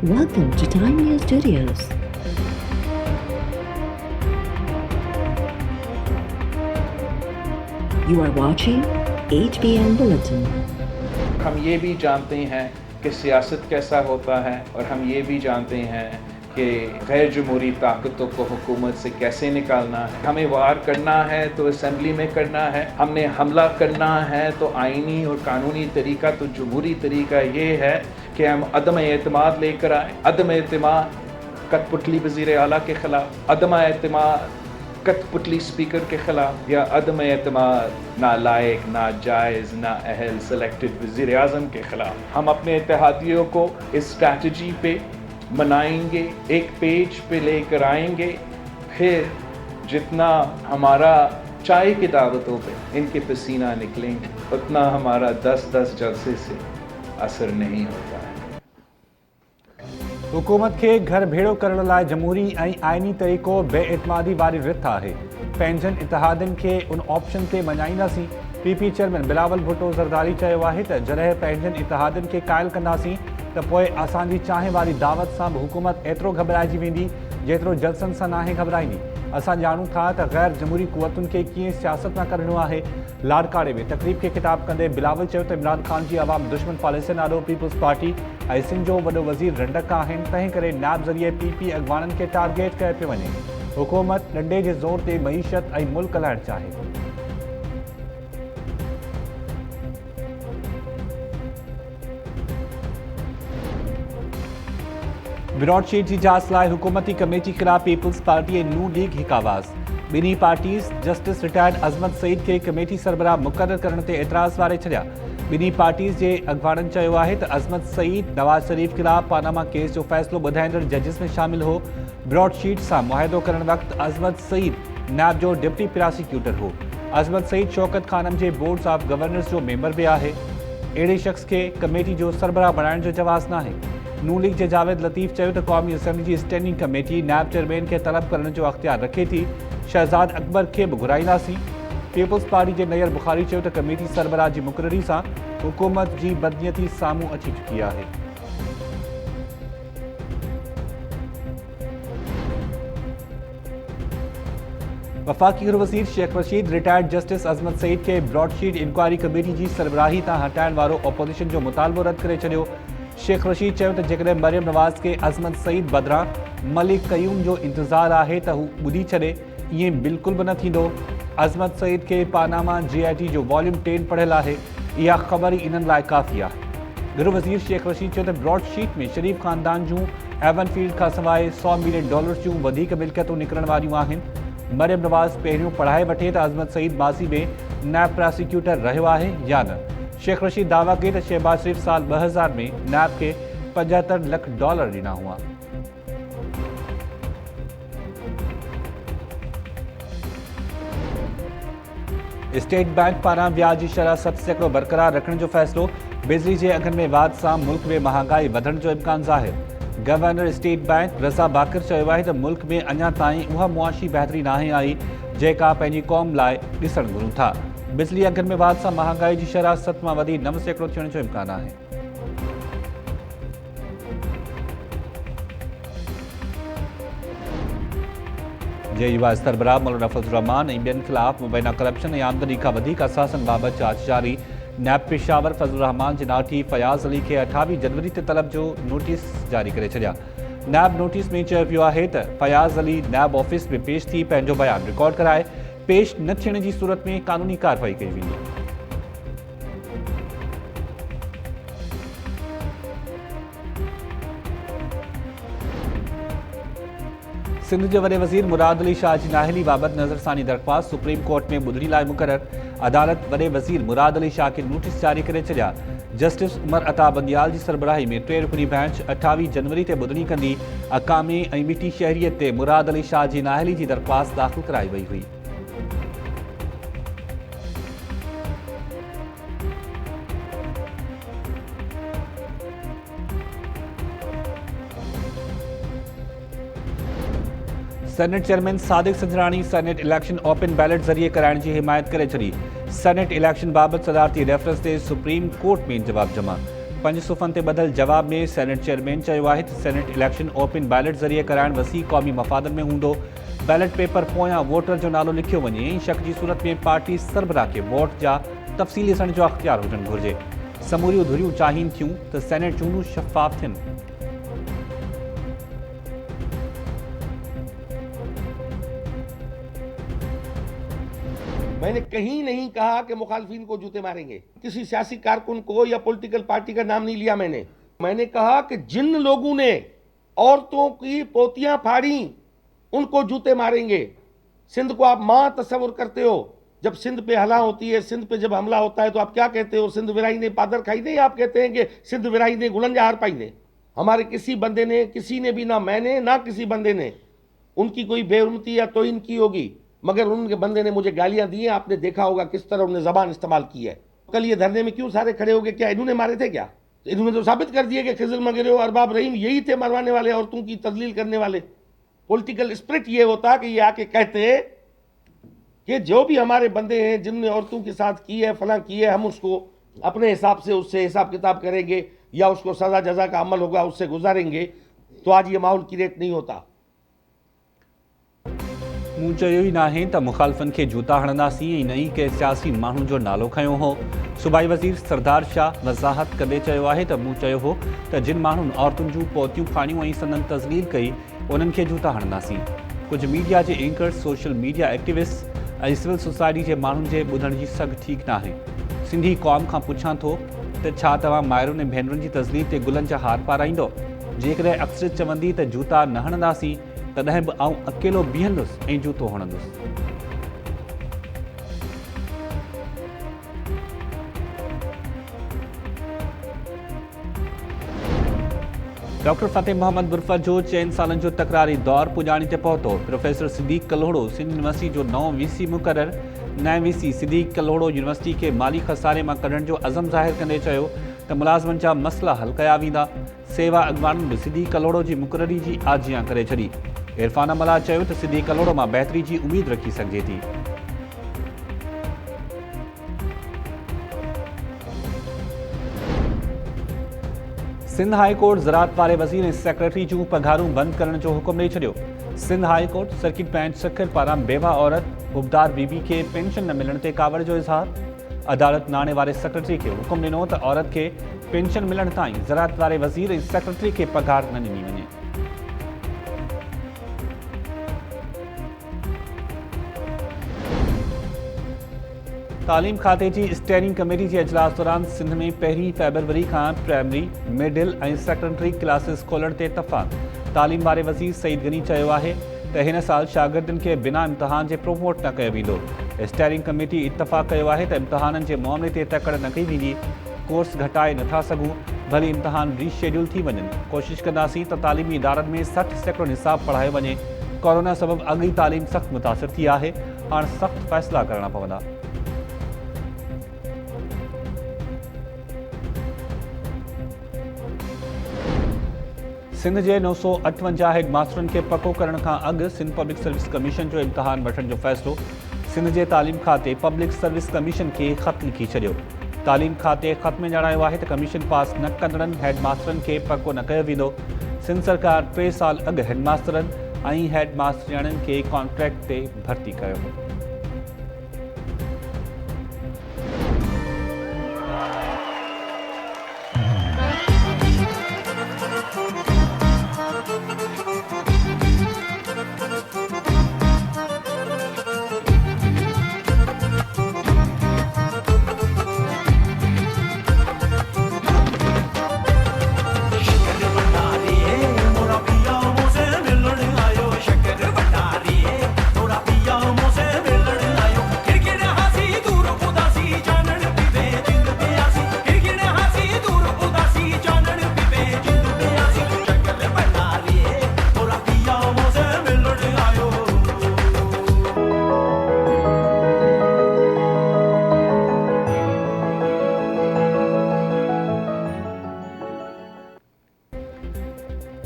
Welcome to Time News Studios. You are watching HBN Bulletin. हम ये भी जानते हैं कि सियासत कैसा होता है और हम ये भी जानते हैं कि गैर जमहूरी ताकतों को हुकूमत से कैसे निकालना है। हमें वार करना है तो असेंबली में करना है, हमने हमला करना है तो आईनी और कानूनी तरीका तो जमहूरी तरीका ये है कि हम अदम एतमाद लेकर आए। अदम एतमाद कठपुतली वज़ीर आला के ख़िलाफ़, अदम एतमाद कठपुतली स्पीकर के ख़िलाफ़, या अदम एतमाद नालायक, नाजायज़, नाअहल सेलेक्टेड वज़ीर आज़म के ख़िलाफ़। हम अपने इत्तेहादियों को इस स्ट्रैटेजी पे मनाएंगे, एक पेज पे लेकर आएंगे, फिर जितना हमारा चाय की दावतों पे इनके पसीना निकलेंगे उतना हमारा 10-10 जलसे से असर नहीं होता है। हुकूमत के घर भेड़ो करण लाइ जमहूरी ऐं आइनी तरीक़ो बेएतमादी वारी रिथ आहे। पंहिंजनि इतिहादनि खे उन ऑप्शन ते मञाईंदासीं। पीपी चेयरमैन बिलावल भुट्टो ज़रदारी चयो आहे त जॾहिं पंहिंजनि इतिहादनि खे क़ाइल कंदासीं त पोइ असांजी चाहे वारी दावत सां बि हुकूमत एतिरो घबराइजी वेंदी जेतिरो जलसनि सां नाहे घबराईंदी। असां ॼाणूं था त गैर जमहूरी क़ुवतुनि खे कीअं सियासत न करणो आहे। लाड़काड़े में तकरीब खे ख़िताब कंदे बिलावल चयो त इमरान ख़ान जी आवाम दुश्मन पॉलिसियुनि आॾो पीपल्स पार्टी ऐं सिंध जो वॾो वज़ीर रंडक आहिनि, तंहिं करे नैब ज़रिए पीपी अॻवाननि खे टारगेट कयो पियो वञे। हुकूमत डंडे जे ज़ोर ते मईशत ऐं मुल्क हलाइणु चाहे। ब्रॉडशीट जी जांच लाइ हुकूमती कमेटी ख़िलाफ़ पीपल्स पार्टी ऐं नून लीग हिकु आवाज़। ॿिन्ही पार्टीज़ जस्टिस रिटायर्ड अज़मत सईद खे कमेटी सरबराह मुक़ररु करण ते एतिराज़ वारे छॾिया। ॿिन्ही पार्टीज़ जे अॻवाननि चयो आहे त अज़मत सईद नवाज़ शरीफ़ ख़िलाफ़ पानामा केस जो फ़ैसिलो ॿुधाईंदड़ जजिस में शामिल हो। ब्रॉडशीट सां मुआहिदो करण वक़्तु अज़मत सईद नैब जो डिप्टी प्रोसिक्यूटर हो। अज़मत सईद शौकत ख़ानम जे बोर्ड्स ऑफ गवर्नर्स जो मेंबर बि आहे। अहिड़े शख़्स खे कमेटी जो सरबराह बणाइण जो जवाज़ नाहे। नून लीग जे जावेद लतीफ़ चयो त क़ौमी असेंबली जी स्टैंडिंग कमेटी नैब चेयरमैन खे तलब करण जो अख़्तियार रखे थी। शहज़ाद अकबर खे बि घुराईंदासीं। पीपल्स पार्टी जे नयर बुखारी चयो त कमेटी सरबराह जी मुक़ररी सां हुकूमत जी बदनीयती साम्हूं अची चुकी आहे। वफ़ाक़ी गृह वज़ीर शेख रशीद रिटायर्ड जस्टिस अज़मत सईद खे ब्रॉडशीट इंक्वायरी कमेटी जी सरबराही तां हटाइण वारो अपोज़िशन जो मुतालबो रद्द करे छॾियो। शेख रशीद चयो त जेकॾहिं मरियम नवाज़ खे अज़मत सईद बदिरां मलिक क़यूम जो इंतज़ारु आहे त हू ॿुधी छॾे, ईअं बिल्कुलु बि न थींदो। अज़मत सईद खे पानामा GIT जो वॉल्यूम 10 पढ़ियल आहे। इहा ख़बर ई इन्हनि लाइ काफ़ी आहे। गृह वज़ीर शेख रशीद चयो त ब्रॉडशीट में शरीफ़ ख़ानदान जूं एवनफील्ड खां सवाइ $100 मिलियन जूं वधीक मिल्कियतूं निकिरण वारियूं आहिनि। मरियम नवाज़ पहिरियों पढ़ाए वठे त अज़मत सईद माज़ी में नैब प्रोसिक्यूटर रहियो आहे या न। शेख रशीद दावा कई त शहबाज शरीफ़ साल 2000 में नैब खे $75 लख ॾिना हुआ। स्टेट बैंक पारां व्याज जी शरह 7% बरक़रार रखण जो फ़ैसिलो। बिजली जे अघनि में वाध सां मुल्क में महांगाई वधण जो इम्कान ज़ाहिर। गवर्नर स्टेट बैंक रज़ा बाकर चयो आहे त मुल्क में अञा ताईं उहा मुआशी बहितरी नाहे आई जेका पंहिंजी क़ौम लाइ ॾिसणु घुरूं था। बिजली अघनि में वाध सां महांगाई जी शरह 7 मां वधी 9% थियण जो इम्कान आहे। JUI सरबराह मौलाना फज़लुर रहमान ऐं ॿियनि ख़िलाफ़ मुबैना करप्शन ऐं आमदनी खां वधीक असासनि बाबति जांच जारी। नैब पेशावर फज़लुर रहमान जे नाठी फयाज़ अली खे 28 जनवरी ते तलब जो नोटिस जारी करे छॾिया। नैब नोटिस में चयो पियो आहे त फयाज़ अली नैब ऑफिस में पेश थी पंहिंजो बयानु रिकॉर्ड कराए। पेश न थियण जी सूरत में कानूनी कार्रवाई कई वेंदी। सिंध जे वॾे वज़ीर मुराद अली शाह जी नाअहली बाबति नज़रसानी दरख़्वास्त सुप्रीम कोर्ट में ॿुधणी लाइ मुक़ररु। अदालत वॾे वज़ीर मुराद अली शाह खे नोटिस जारी करे छॾिया। जस्टिस उमर अता बंदियाल जी सरबराही में 3 रुकनी बेंच 28 जनवरी ते ॿुधणी कंदी। अकामी ऐं मीठी शहरियत ते मुराद अली शाह जी नाअहली जी दरख़्वास्त दाख़िल कराई वई हुई। Senate chairman Sadiq Sanjrani senate election open ballot ज़रिए कराइण जी हिमायत करे छॾी। सेनेट इलेक्शन बाबति सदारती रेफरेंस ते सुप्रीम कोर्ट में जवाब जमा। पंज सुफ़नि ते ॿधल जवाब में सेनेट चेयरमैन चयो आहे त सेनेट इलेक्शन ओपन बैलेट ज़रिए कराइण वसी क़ौमी मफ़ादनि में हूंदो। बैलेट पेपर पोयां वोटर जो नालो लिखियो वञे ऐं शक जी सूरत में पार्टी सरबराह खे वोट जा तफ़सीली ॾिसण जो अख़्तियार हुजणु घुरिजे। समूरियूं धुरियूं चाहिनि थियूं त सेनेट चूंडूं शफ़ाफ़ थियनि। मैंने कहीं नहीं कहा कि मुखालफिन को जूते मारेंगे, किसी सियासी कारकुन को या पॉलिटिकल पार्टी का नाम नहीं लिया मैंने कहा कि जिन लोगों ने औरतों की पोतियां फाड़ी उनको जूते मारेंगे। सिंध को आप मां तस्वुर करते हो, जब सिंध पे हला होती है, सिंध पे जब हमला होता है तो आप क्या कहते हो? सिंध विराई ने पादर खाई दे, आप कहते हैं कि सिंध विराई ने गुलंजा हार पाई ने। हमारे किसी बंदे ने, किसी ने भी, ना मैंने ना किसी बंदे ने उनकी कोई बेहुरमती या तौहीन की होगी, मगर उनके बंदे ने मुझे गालियां दी हैं। आपने देखा होगा किस तरह उन्होंने जबान इस्तेमाल की है। कल ये धरने में क्यों सारे खड़े हो गए? क्या इन्होंने मारे थे? क्या इन्होंने तो साबित कर दिया कि खिजर मगरे और अरबाब रहीम यही थे मरवाने वाले, औरतों की तजलील करने वाले। पॉलिटिकल स्पिरिट ये होता कि ये आके कहते कि जो भी हमारे बंदे हैं जिनने औरतों के साथ की है, फलां की है, हम उसको अपने हिसाब से उससे हिसाब किताब करेंगे या उसको सजा जजा का अमल होगा उससे गुजारेंगे, तो आज ये माहौल क्रिएट नहीं होता। मूं चयो ई नाहे त मुखालफ़नि खे जूता हणंदासीं ऐं नई के सियासी माण्हुनि जो नालो खयो हो। सूबाई वज़ीर सरदार शाह वज़ाहत कंदे चयो आहे त मूं चयो हो त जिन माण्हुनि औरतुनि जूं पोतियूं फाड़ियूं ऐं संदन तज़लील कई उन्हनि खे जूता हणंदासीं। कुझु मीडिया जे एंकर्स, सोशल मीडिया एक्टिविस्ट ऐं सिविल सोसाइटी जे माण्हुनि जे ॿुधण जी सघ ठीकु नाहे। सिंधी क़ौम खां पुछां थो त छा तव्हां माइरुनि ऐं भेनरुनि जी तज़लील ते गुलनि जा हार पाराईंदो? जेकॾहिं अक्सरियत चवंदी त जूता न हणंदासीं तॾहिं बि आउं अकेलो बीहंदुसि ऐं जूतो हणंदुसि। डॉक्टर फ़तेह मोहम्मद बुरफ़त जो 4 सालनि जो तकरारी दौर पुॼाणी ते पहुतो। प्रोफेसर सिद्दीक़ कलोड़ो सिंध यूनिवर्सिटी जो नओं वीसी मुक़रर। नए वीसी सिद्दीक़ कलोड़ो यूनिवर्सिटी खे माली खसारे मां कढण जो अज़म ज़ाहिर कंदे चयो त मुलाज़िमनि जा मसइला हल कया वेंदा। सेवा अॻवाननि बि सिद्दीक़ कलोड़ो जी मुक़ररी जी आजियां करे छॾी। इरफान अमला चयो त सिद्दीक़ कलोड़ो मां बहितरी जी उम्मीद रखी सघिजे थी। सिंध हाई कोर्ट ज़राअत वारे वज़ीर ऐं सेक्रेटरी जूं पघारूं बंदि करण जो हुकुम ॾेई छॾियो। Sindh high court circuit bench Sukkur पारां बेवा औरत उबदार बीबी खे पेंशन न मिलण ते कावड़ जो इज़हार। अदालत नाणे वारे सेक्रेटरी खे हुकुम ॾिनो त औरत खे पेंशन मिलण ताईं ज़राअत वारे वज़ीर ऐं सेक्रेटरी खे पघार न ॾिनी वञे। तालीम खाते जी स्टेयरिंग कमेटी जे इजलास दौरान सिंध में 1 फेबरवरी खां प्राइमरी, मिडिल ऐं सेकेंडरी क्लासिस खोलण ते इतफ़ाक़। तालीम वारे वज़ीर सईद गनी चयो आहे त हिन साल शागिर्दनि खे बिना इम्तिहान जे प्रोमोट न कयो वेंदो। स्टेयरिंग कमेटी इतफ़ाक़ कयो आहे त इम्तिहाननि जे मामले ते तकड़ न कई वेंदी। कोर्स घटाए नथा सघूं, भली इम्तिहान रीशेड्यूल थी वञनि। कोशिशि कंदासीं त तालीमी इदारनि में 60% निसाब पढ़ायो वञे। कोरोना सबबि अॻी तालीम सख़्तु मुतासिर थी आहे। हाणे सख़्तु फ़ैसिला करणा पवंदा। सिंध जे 958 हेड मास्टरनि खे पको करण खां अॻु सिंध पब्लिक सर्विस कमीशन जो इम्तिहान वठण जो फ़ैसिलो। सिंध जे तालीम खाते पब्लिक सर्विस कमीशन खे ख़त लिखी छॾियो। तालीम खाते ख़त में ॼाणायो आहे त कमीशन पास न कंदड़नि हेड मास्टरनि खे पको न कयो वेंदो। सिंध सरकार 3 साल अॻु हेड मास्टरनि ऐं हेड मास्टरियाणियुनि खे कॉन्ट्रैक्ट ते भर्ती कयो।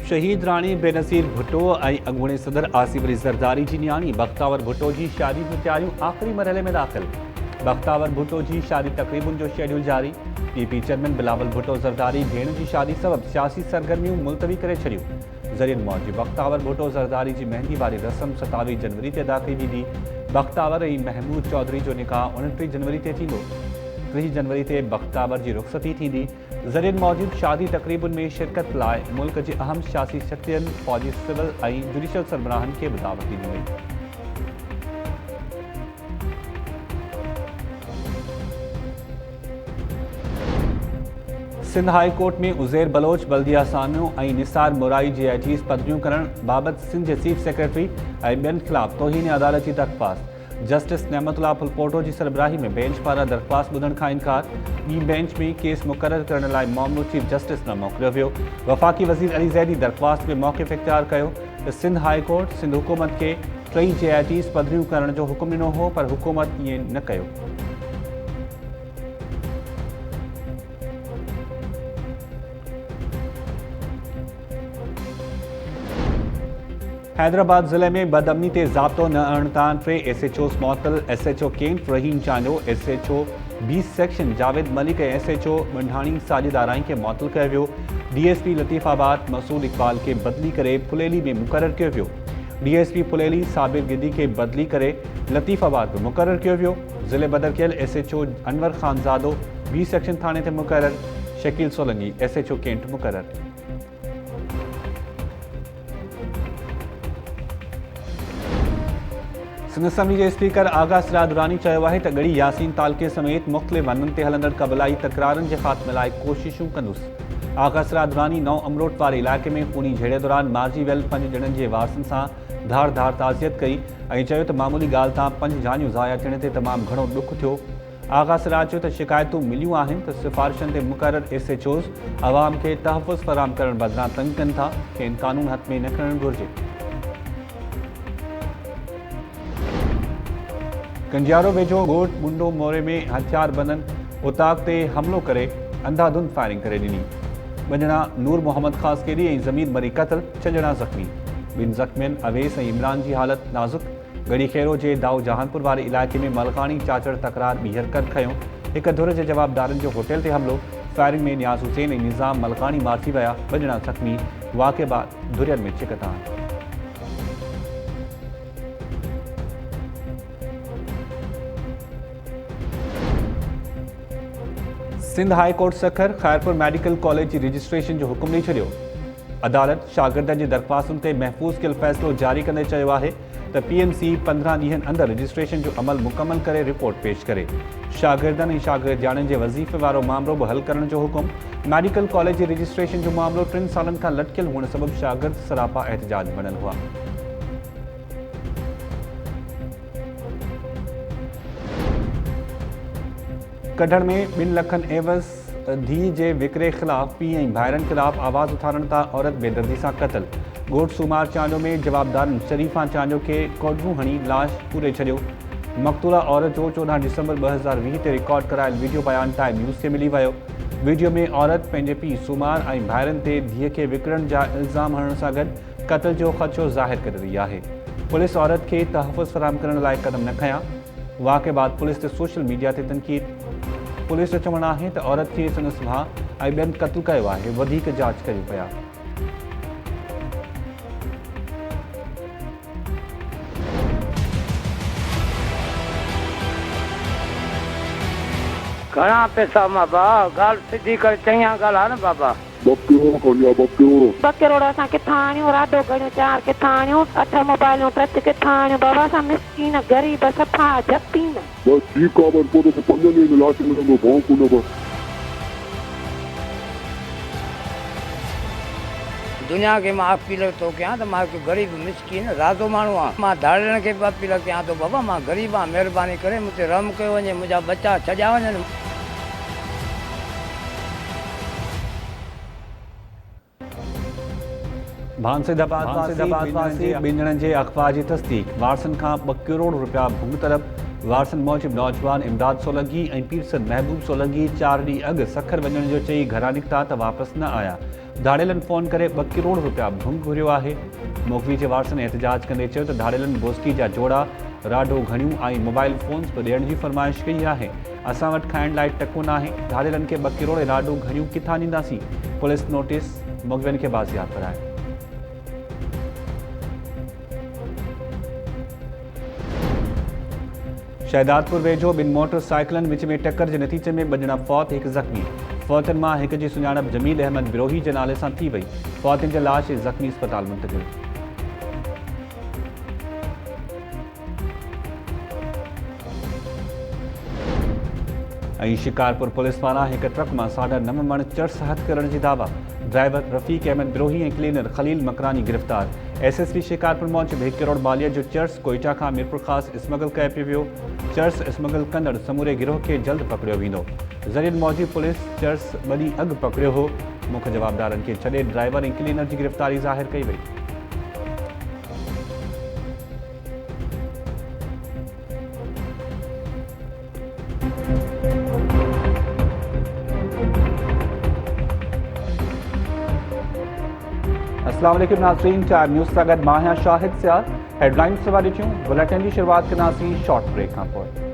शहीद राणी बेनज़ीर भुट्टो ऐं अॻूणे सदर आसिफ अली ज़रदारी जी न्याणी बख़्तावर भुट्टो जी शादी जूं तयारियूं आख़िरी मरहले में दाख़िल। बख्तावर भुट्टो जी शादी तकरीबुनि जो शेड्यूल जारी। पीपी चेयरमैन बिलावल भुट्टो ज़रदारी भेण जी शादी सबब सियासी सरगर्मियूं मुलतवी करे छॾियूं। ज़रियनि मौजी बख्तावर भुट्टो ज़रदारी जी मेहंदी वारी रस्म 27 जनवरी ते अदा कई वेंदी। बख्तावर ऐं महमूद चौधरी जो निकाह 29 जनवरी ते थींदो। 30 जनवरी ते बख्तावर जी रुख़सती थींदी। ज़रियनि मौजूद शादी तकरीबुनि में शिरकत लाइ मुल्क जे अहम सियासी शख्सियतनि, फौजी, सिविल ऐं जुडिशल सरबराहनि खे बि दावत ॾिनी वई। सिंध हाई कोर्ट में उज़ैर बलोच बल्दिया सामियो ऐं निसार मुराई जी IGs पदवियूं करण बाबति सिंध जे चीफ सेक्रेटरी ऐं ॿियनि ख़िलाफ़ तौहीन अदालत जी दरख़्वास्त। जस्टिस नेमतुल्लाह फुलपोटो जी सरबराही में बेंच पारां दरख़्वास्त ॿुधण खां इनकार। ॿी बेंच में केस मुक़ररु करण लाइ मामलो चीफ जस्टिस न मोकिलियो वियो। वफ़ाक़ी वज़ीर अली ज़ैदी दरख़्वास्त में मौक़िफ़ इख़्तियार कयो त सिंध हाई कोर्ट सिंध हुकूमत खे 3 JITs पदवियूं करण जो हुकुम ॾिनो हो, पर हुकूमत ईअं न कयो। हैदराबाद ज़िले में बदअमनी ते ज़ाब्तो न आणण तां 3 SHOs मुअत्तल। SHO कैंट रहीम चांडो, SHO 20 सेक्शन जावेद मलिक ऐं SHO मंढाणी साजिद आराई खे मुअत्तल कयो वियो। DSP लतीफ़ाबाद मसूद इक़बाल खे बदिली करे फुलेली में मुक़ररु कयो वियो। DSP फुलेली साबिर गिदी खे बदिली करे लतीफ़ाबाद में मुक़ररु कयो वियो। ज़िले बदर कयल SHO अनवर ख़ानज़ादो 20 सेक्शन थाणे ते मुक़ररु। शकील सोलंगी SHO कैंट मुक़ररु। सिंध असम्बली जे स्पीकर आगा सिराज दुरानी चयो आहे त गड़ी यासीन तालके समेत मुख़्तलिफ़ हंधनि ते हलंदड़ क़बलाई तकरारनि जे ख़ात्मे लाइ कोशिशूं कंदुसि। आगा सिराज दुरानी नओं अमरोट वारे इलाइक़े में खूनी झेड़े दौरान मारिजी वियल 5 ॼणनि जे वारसनि सां धार धार ताज़ियत कई ऐं चयो त मामूली ॻाल्हि तां 5 जानियूं ज़ाया थियण ते तमामु घणो ॾुख थियो। आगा सिराज चयो त शिकायतूं मिलियूं आहिनि त सिफ़ारिशनि ते मुक़ररु SHOs अवाम खे तहफ़ुज़ फ़राहम करण बदिरां तंग कनि था, खेनि क़ानून हथ में न खणणु घुरिजे। कंजियारो वेझो ॻोठ मुंडो मोरे में हथियार बंदनि उताक ते हमिलो करे अंधाधुंध फायरिंग करे ॾिनी। 2 ॼणा नूर मोहम्मद ख़ासकेरी ऐं ज़मीर मरी क़तल, 6 ॼणा ज़ख़्मी। 2 ज़ख़्मियुनि अवेस ऐं इमरान जी हालत नाज़ुक। गड़ी खेरो जे दाऊ जहानपुर वारे इलाइक़े में मलकानी चाचड़ तकरार ॿी हरकत खयों। हिक धुर जे जवाबदारनि जो होटल ते हमिलो। फायरिंग में नियाज़ हुसैन ऐं निज़ाम मलकानी मारिजी विया। 2 ॼणा ज़ख़्मी। वाक़े बाद धुरियनि में चिकतान। Sindh high court Sukkur Khairpur medical college जी रजिस्ट्रेशन जो हुकुम ॾेई छॾियो। अदालत शागिर्दनि जी दरख़्वास्तुनि ते महफ़ूज़ कयल फ़ैसिलो जारी कंदे चयो आहे त PMC 15 ॾींहनि अंदरि रजिस्ट्रेशन जो अमल मुकमल करे रिपोर्ट पेश करे। शागिर्दनि ऐं शागिर्दियाणनि जे वज़ीफ़े वारो मामिलो बि हल करण जो हुकुम। मेडिकल कॉलेज जी रजिस्ट्रेशन जो मामिलो 3 सालनि खां लटकियल हुअण सबबि शागिर्द सरापा एहतजाज बणियल हुआ। कढण में 2 लखनि एवज़ धीउ जे विकिरे ख़िलाफ़ पीउ ऐं भाइरनि ख़िलाफ़ आवाज़ उथारण तां औरत बेदर्दी सां क़तल। ॻोठ सूमार चांडो में जवाबदारनि शरीफ़ा चांडो खे कोडू हणी लाश पूरे छॾियो। मक़तूला औरत जो 14 दिसंबर 2020 ते रिकॉर्ड करायल वीडियो बयान टाइम न्यूज़ खे मिली वियो। वीडियो में औरत पंहिंजे पीउ सूमार ऐं भाइरनि ते धीउ खे विकिणण जा इल्ज़ाम हणण सां गॾु क़त्ल जो ख़दशो ज़ाहिर करे रही आहे। पुलिस औरत खे तहफ़ुज़ फ़राहम करण लाइ क़दम न खयां। वाक़े बाद पुलिस ते सोशल मीडिया ते तनक़ीद। पुलिस जो चवणु आहे त औरत खे संदसि भाउ ऐं ॿियनि क़त्ल कयो आहे। वधीक जांच कयूं पिया। घणा पैसा मां भाउ ॻाल्हि सिधी करे चई ॻाल्हि आहे न बाबा। 2 करोड़ असां किथां आणियूं? राडो गणियो 4 किथां आणियूं? 8 मोबाइलूं टच किथां आणियूं? बाबा असां मिसकीन ग़रीब सफ़ा जतीन। बस ठीक है, बस तो 5 ॾींहं में लाश मिलंदो भाउ कोन बस। दुनिया के मां अपील तो कयां त मां गरीब मिसकीन राज़ो माण्हू आहियां। मां धाड़नि खे बि अपील कयां थो बाबा मां ग़रीब आहियां, महिरबानी करे मूंखे रम कयो वञे, मुंहिंजा बच्चा छॾिया वञनि। भांसेदाबाद वासी 2 ॼणनि जे अग़वा जी तस्दीक। वारसनि खां 2 करोड़ रुपया भुग तलब। वारसनि मूजिबि नौजवान इमदाद सोलंकी ऐं पीरसन महबूब सोलंकी 4 ॾींहं अॻु सखर वञण जो चई घरां निकिता त वापसि न आया। धाड़ेलनि फ़ोन करे 2 करोड़ रुपया भुग घुरियो आहे। मोकवी जे वारसनि एहतजाज कंदे चयो त धाड़ेलनि बोस्की जा जोड़ा राडो घणियूं ऐं मोबाइल फ़ोन्स बि ॾियण जी फरमाइश कई आहे। असां वटि खाइण लाइ टको न आहे, धाड़ेलनि खे 2 करोड़ राडो घणियूं किथां ॾींदासीं? पुलिस नोटिस मुग़वियुनि खे बाज़ियाब कराए। शहदादपुर वेझो 2 मोटरसाइकिलनि विच में टक्कर जे नतीजे में 2 ॼणा फौत, 1 ज़ख़्मी। फौतनि मां हिक जी सुञाणप जमील अहमद बिरोही जे नाले सां थी वई। फौतनि जा लाश ज़ख़्मी अस्पताल मुंतक़िल। ऐं शिकारपुर पुलिस पारां हिक ट्रक मां 9.5 मण चर्स हथ करण जी दावा। ड्राइवर रफ़ीक अहमद बिरोही ऐं क्लीनर खलील मकरानी गिरफ़्तार। SSP शिकारपुर मौजूदु 1 करोड़ मालियत जो चर्स कोयटा खां मीरपुर ख़ासि स्मगल कयो पियो वियो। चर्स स्मगल कंदड़ समूरे गिरोह खे जल्द पकड़ियो वेंदो। ज़रियनि मौजूदु पुलिस चर्स 2 ॾींहं अॻु पकड़ियो हो। मुख्य जवाबदारनि खे छॾे ड्राइवर ऐं क्लीनर जी गिरफ़्तारी ज़ाहिर कई वई। अस्सलाम वालेकुम नाज़रीन, टाइम न्यूज़ सां गॾु मां आहियां शाहिद सियार। हेडलाइंस सवा ॾिठियूं, बुलेटिन जी शुरूआत कंदासीं शॉर्ट ब्रेक खां पोइ।